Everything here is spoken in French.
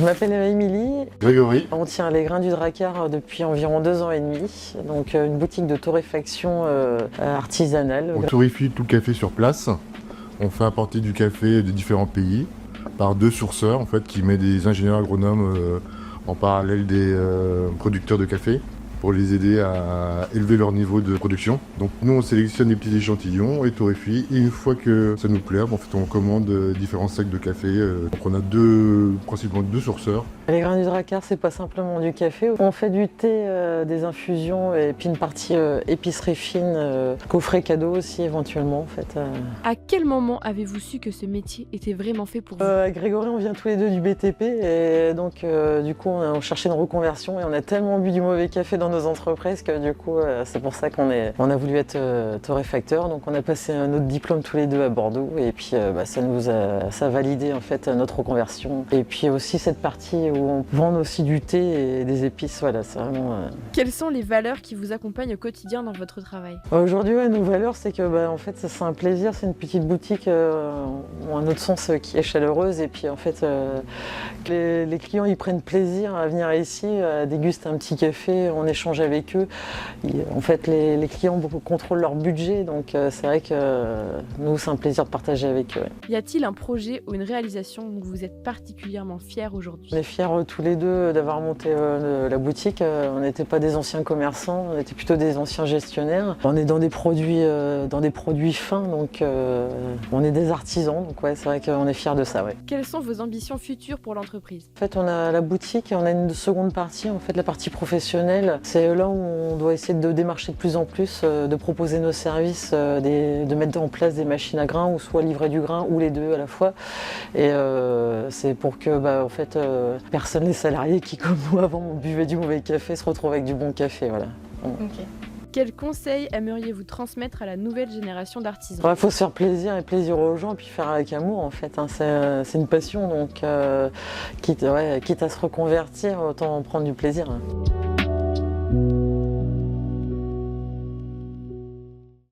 m'appelle Émilie. Grégory. On tient les Grains du Drakkar depuis environ 2 ans et demi. Donc une boutique de torréfaction artisanale. On torréfie tout le café sur place. On fait apporter du café de différents pays par 2 sourceurs en fait, qui mettent des ingénieurs agronomes en parallèle des producteurs de café pour les aider à élever leur niveau de production. Donc nous on sélectionne des petits échantillons et torréfie, et une fois que ça nous plaît, en fait, on commande différents sacs de café. Donc on a principalement deux sourceurs. Les Grains du Drakkar, c'est pas simplement du café. On fait du thé, des infusions et puis une partie épicerie fine, coffret cadeau aussi éventuellement en fait. À quel moment avez-vous su que ce métier était vraiment fait pour vous? Avec Grégory, on vient tous les deux du BTP et donc du coup on cherchait une reconversion et on a tellement bu du mauvais café dans nos entreprises que du coup c'est pour ça qu'on a voulu être torréfacteur. Donc on a passé un autre diplôme tous les deux à Bordeaux et puis ça a validé en fait notre reconversion. Et puis aussi cette partie où on vend aussi du thé et des épices, voilà, c'est vraiment... Quelles sont les valeurs qui vous accompagnent au quotidien dans votre travail? Aujourd'hui, nos valeurs, c'est que en fait, c'est un plaisir, c'est une petite boutique, ou un autre sens, qui est chaleureuse. Et puis en fait, les clients, ils prennent plaisir à venir ici, à déguster un petit café, on échange avec eux. En fait, les clients contrôlent leur budget, donc c'est vrai que nous, c'est un plaisir de partager avec eux. Y a-t-il un projet ou une réalisation dont vous êtes particulièrement fiers aujourd'hui? On est fiers tous les deux d'avoir monté la boutique. On n'était pas des anciens commerçants, on était plutôt des anciens gestionnaires. On est dans des produits fins, donc on est des artisans, donc ouais, c'est vrai qu'on est fiers de ça. Ouais. Quelles sont vos ambitions futures pour l'entreprise? En fait, on a la boutique et on a une seconde partie, en fait, la partie professionnelle. C'est là où on doit essayer de démarcher de plus en plus, de proposer nos services, de mettre en place des machines à grains, ou soit livrer du grain, ou les deux à la fois. Et c'est pour que, en fait, personne, les salariés qui, comme nous avant, buvaient du mauvais café, se retrouvent avec du bon café. Voilà. Okay. Quels conseils aimeriez-vous transmettre à la nouvelle génération d'artisans? Il faut se faire plaisir et plaisir aux gens, puis faire avec amour en fait. C'est une passion, donc quitte à se reconvertir, autant en prendre du plaisir.